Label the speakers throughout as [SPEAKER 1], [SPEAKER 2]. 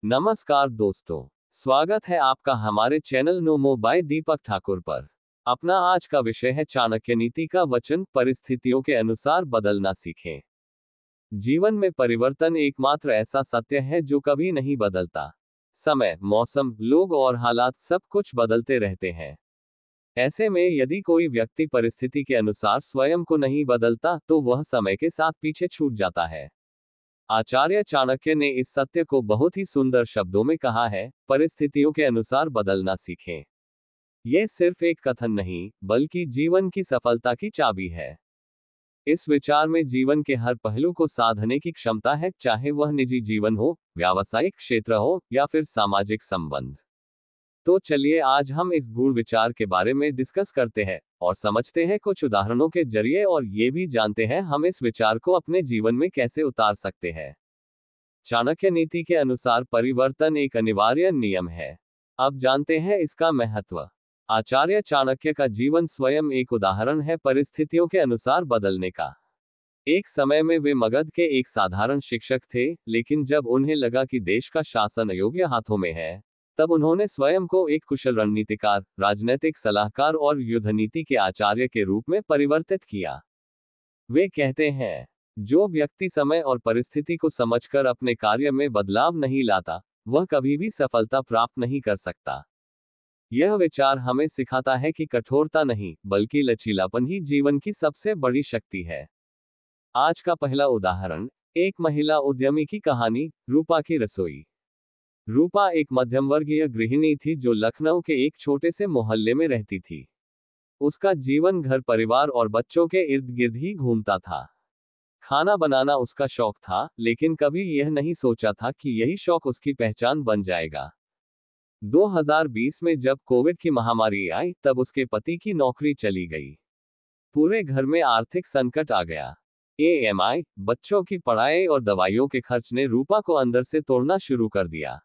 [SPEAKER 1] नमस्कार दोस्तों, स्वागत है आपका हमारे चैनल नोमो बाय दीपक ठाकुर पर। अपना आज का विषय है चाणक्य नीति का वचन, परिस्थितियों के अनुसार बदलना सीखें। जीवन में परिवर्तन एकमात्र ऐसा सत्य है जो कभी नहीं बदलता। समय, मौसम, लोग और हालात सब कुछ बदलते रहते हैं। ऐसे में यदि कोई व्यक्ति परिस्थिति के अनुसार स्वयं को नहीं बदलता तो वह समय के साथ पीछे छूट जाता है। आचार्य चाणक्य ने इस सत्य को बहुत ही सुंदर शब्दों में कहा है, परिस्थितियों के अनुसार बदलना सीखें। यह सिर्फ एक कथन नहीं, बल्कि जीवन की सफलता की चाबी है। इस विचार में जीवन के हर पहलू को साधने की क्षमता है, चाहे वह निजी जीवन हो, व्यावसायिक क्षेत्र हो या फिर सामाजिक संबंध। तो चलिए आज हम इस गूढ़ विचार के बारे में डिस्कस करते हैं और समझते हैं कुछ उदाहरणों के जरिए, और ये भी जानते हैं हम इस विचार को अपने जीवन में कैसे उतार सकते हैं। चाणक्य नीति के अनुसार परिवर्तन एक अनिवार्य नियम है। अब जानते हैं इसका महत्व। आचार्य चाणक्य का जीवन स्वयं एक उदाहरण है परिस्थितियों के अनुसार बदलने का। एक समय में वे मगध के एक साधारण शिक्षक थे, लेकिन जब उन्हें लगा कि देश का शासन अयोग्य हाथों में है, तब उन्होंने स्वयं को एक कुशल रणनीतिकार, राजनैतिक सलाहकार और युद्ध नीति के आचार्य के रूप में परिवर्तित किया। वे कहते हैं, जो व्यक्ति समय और परिस्थिति को समझकर अपने कार्य में बदलाव नहीं लाता, वह कभी भी सफलता प्राप्त नहीं कर सकता। यह विचार हमें सिखाता है कि कठोरता नहीं, बल्कि लचीलापन ही जीवन की सबसे बड़ी शक्ति है। आज का पहला उदाहरण, एक महिला उद्यमी की कहानी, रूपा की रसोई। रूपा एक मध्यमवर्गीय गृहिणी थी जो लखनऊ के एक छोटे से मोहल्ले में रहती थी। उसका जीवन घर परिवार और बच्चों के इर्द गिर्द ही घूमता था। खाना बनाना उसका शौक था, लेकिन कभी यह नहीं सोचा था कि यही शौक उसकी पहचान बन जाएगा। 2020 में जब कोविड की महामारी आई, तब उसके पति की नौकरी चली गई। पूरे घर में आर्थिक संकट आ गया। EMI, बच्चों की पढ़ाई और दवाइयों के खर्च ने रूपा को अंदर से तोड़ना शुरू कर दिया।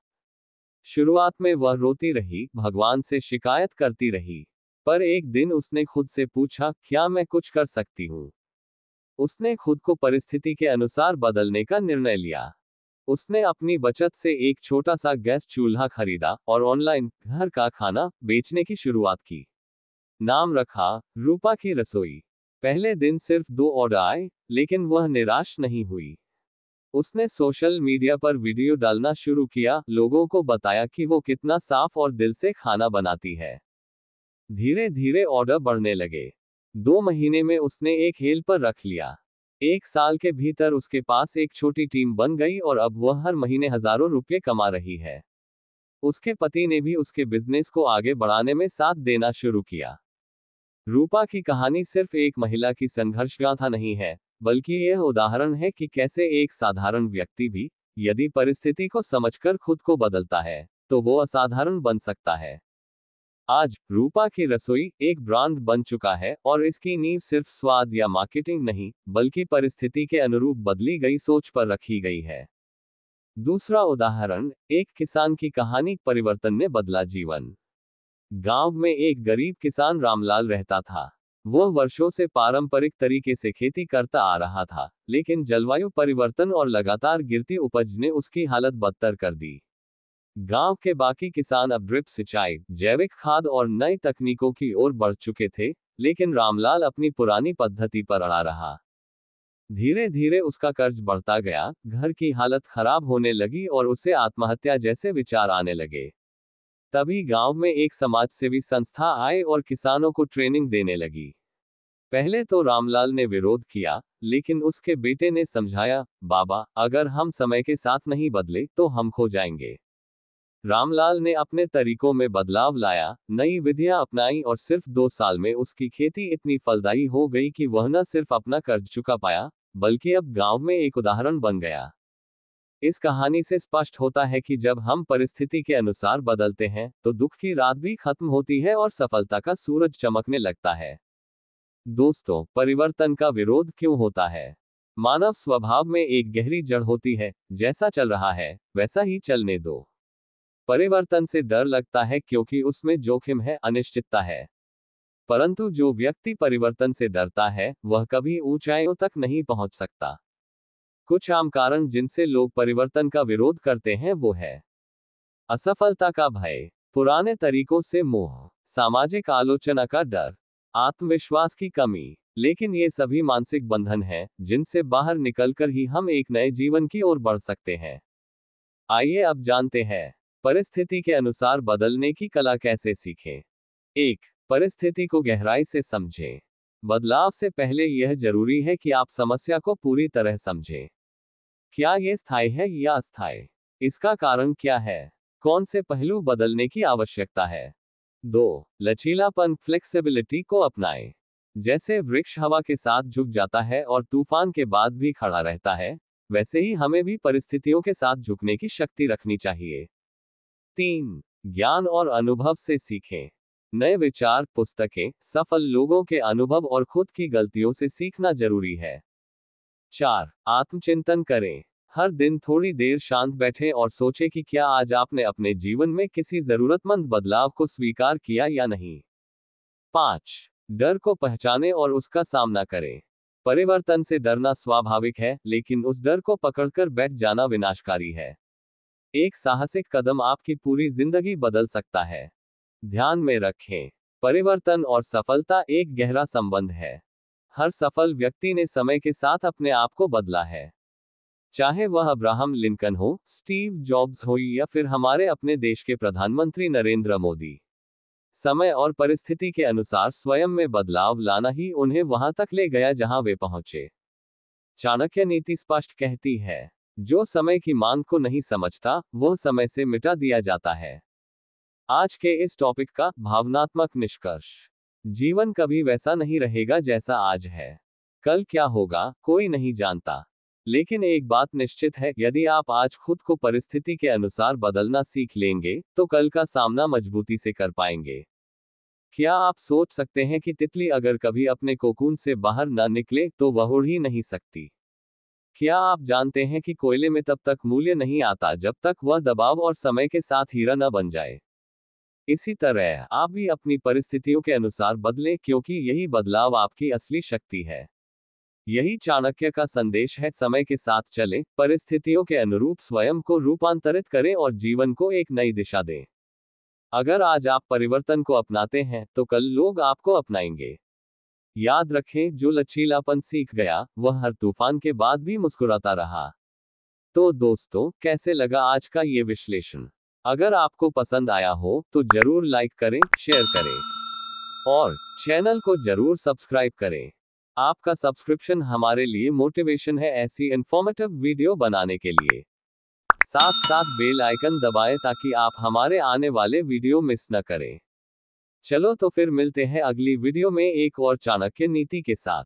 [SPEAKER 1] शुरुआत में वह रोती रही, भगवान से शिकायत करती रही। पर एक दिन उसने खुद से पूछा, क्या मैं कुछ कर सकती हूँ? उसने खुद को परिस्थिति के अनुसार बदलने का निर्णय लिया। उसने अपनी बचत से एक छोटा सा गैस चूल्हा खरीदा और ऑनलाइन घर का खाना बेचने की शुरुआत की। नाम रखा, रूपा की रसोई। पहले दिन सिर्फ 2 ऑर्डर आए, लेकिन वह निराश नहीं हुई। उसने सोशल मीडिया पर वीडियो डालना शुरू किया, लोगों को बताया कि वो कितना साफ और दिल से खाना बनाती है। धीरे धीरे ऑर्डर बढ़ने लगे। 2 महीने में उसने एक हेल्पर रख लिया। 1 साल के भीतर उसके पास एक छोटी टीम बन गई और अब वह हर महीने हजारों रुपये कमा रही है। उसके पति ने भी उसके बिजनेस को आगे बढ़ाने में साथ देना शुरू किया। रूपा की कहानी सिर्फ एक महिला की संघर्ष गाथा नहीं है, बल्कि यह उदाहरण है कि कैसे एक साधारण व्यक्ति भी, यदि परिस्थिति को समझकर खुद को बदलता है, तो वो असाधारण बन सकता है। आज रूपा की रसोई एक ब्रांड बन चुका है, और इसकी नींव सिर्फ स्वाद या मार्केटिंग नहीं, बल्कि परिस्थिति के अनुरूप बदली गई सोच पर रखी गई है। दूसरा उदाहरण, एक किसान की कहानी, परिवर्तन ने बदला जीवन। गांव में एक गरीब किसान रामलाल रहता था। वह वर्षों से पारंपरिक तरीके से खेती करता आ रहा था, लेकिन जलवायु परिवर्तन और लगातार गिरती उपज ने उसकी हालत बदतर कर दी। गांव के बाकी किसान अब ड्रिप सिंचाई, जैविक खाद और नई तकनीकों की ओर बढ़ चुके थे, लेकिन रामलाल अपनी पुरानी पद्धति पर अड़ा रहा। धीरे धीरे उसका कर्ज बढ़ता गया, घर की हालत खराब होने लगी और उसे आत्महत्या जैसे विचार आने लगे। तभी गांव में एक समाजसेवी संस्था आई और किसानों को ट्रेनिंग देने लगी। पहले तो रामलाल ने विरोध किया, लेकिन उसके बेटे ने समझाया, बाबा, अगर हम समय के साथ नहीं बदले तो हम खो जाएंगे। रामलाल ने अपने तरीकों में बदलाव लाया, नई विधियां अपनाई और सिर्फ 2 साल में उसकी खेती इतनी फलदायी हो गई कि वह न सिर्फ अपना कर्ज चुका पाया, बल्कि अब गांव में एक उदाहरण बन गया। इस कहानी से स्पष्ट होता है कि जब हम परिस्थिति के अनुसार बदलते हैं, तो दुख की रात भी खत्म होती है और सफलता का सूरज चमकने लगता है। दोस्तों, परिवर्तन का विरोध क्यों होता है? मानव स्वभाव में एक गहरी जड़ होती है, जैसा चल रहा है वैसा ही चलने दो। परिवर्तन से डर लगता है क्योंकि उसमें जोखिम है, अनिश्चितता है। परंतु जो व्यक्ति परिवर्तन से डरता है, वह कभी ऊंचाइयों तक नहीं पहुंच सकता। कुछ आम कारण जिनसे लोग परिवर्तन का विरोध करते हैं वो है असफलता का भय, पुराने तरीकों से मोह, सामाजिक आलोचना का डर, आत्मविश्वास की कमी। लेकिन ये सभी मानसिक बंधन हैं जिनसे बाहर निकलकर ही हम एक नए जीवन की ओर बढ़ सकते हैं। आइए अब जानते हैं, परिस्थिति के अनुसार बदलने की कला कैसे सीखें। 1. परिस्थिति को गहराई से समझें। बदलाव से पहले यह जरूरी है कि आप समस्या को पूरी तरह समझें। क्या यह स्थायी है या अस्थायी? इसका कारण क्या है? कौन से पहलू बदलने की आवश्यकता है? 2. लचीलापन, फ्लेक्सिबिलिटी को अपनाएं। जैसे वृक्ष हवा के साथ झुक जाता है और तूफान के बाद भी खड़ा रहता है, वैसे ही हमें भी परिस्थितियों के साथ झुकने की शक्ति रखनी चाहिए। 3. ज्ञान और अनुभव से सीखें। नए विचार, पुस्तकें, सफल लोगों के अनुभव और खुद की गलतियों से सीखना जरूरी है। 4. आत्मचिंतन करें। हर दिन थोड़ी देर शांत बैठें और सोचें कि क्या आज आपने अपने जीवन में किसी जरूरतमंद बदलाव को स्वीकार किया या नहीं। 5. डर को पहचानें और उसका सामना करें। परिवर्तन से डरना स्वाभाविक है, लेकिन उस डर को पकड़कर बैठ जाना विनाशकारी है। एक साहसिक कदम आपकी पूरी जिंदगी बदल सकता है। ध्यान में रखें, परिवर्तन और सफलता एक गहरा संबंध है। हर सफल व्यक्ति ने समय के साथ अपने आप को बदला है। चाहे वह अब्राहम लिंकन हो, स्टीव जॉब्स हो या फिर हमारे अपने देश के प्रधानमंत्री नरेंद्र मोदी। समय और परिस्थिति के अनुसार स्वयं में बदलाव लाना ही उन्हें वहां तक ले गया जहां वे पहुंचे। चाणक्य नीति स्पष्ट कहती है, जो समय की मांग को नहीं समझता, वह समय से मिटा दिया जाता है। आज के इस टॉपिक का भावनात्मक निष्कर्ष, जीवन कभी वैसा नहीं रहेगा जैसा आज है। कल क्या होगा कोई नहीं जानता, लेकिन एक बात निश्चित है, यदि आप आज खुद को परिस्थिति के अनुसार बदलना सीख लेंगे, तो कल का सामना मजबूती से कर पाएंगे। क्या आप सोच सकते हैं कि तितली अगर कभी अपने कोकून से बाहर न निकले तो वह उड़ ही नहीं सकती? क्या आप जानते हैं कि कोयले में तब तक मूल्य नहीं आता जब तक वह दबाव और समय के साथ हीरा न बन जाए? इसी तरह आप भी अपनी परिस्थितियों के अनुसार बदलें, क्योंकि यही बदलाव आपकी असली शक्ति है। यही चाणक्य का संदेश है, समय के साथ चलें, परिस्थितियों के अनुरूप स्वयं को रूपांतरित करें और जीवन को एक नई दिशा दें। अगर आज आप परिवर्तन को अपनाते हैं, तो कल लोग आपको अपनाएंगे। याद रखें, जो लचीलापन सीख गया, वह हर तूफान के बाद भी मुस्कुराता रहा। तो दोस्तों, कैसे लगा आज का ये विश्लेषण? अगर आपको पसंद आया हो तो जरूर लाइक करें, शेयर करें और चैनल को जरूर सब्सक्राइब करें। आपका सब्सक्रिप्शन हमारे लिए मोटिवेशन है ऐसी इंफॉर्मेटिव वीडियो बनाने के लिए। साथ साथ बेल आइकन दबाएं ताकि आप हमारे आने वाले वीडियो मिस न करें। चलो तो फिर मिलते हैं अगली वीडियो में एक और चाणक्य नीति के साथ।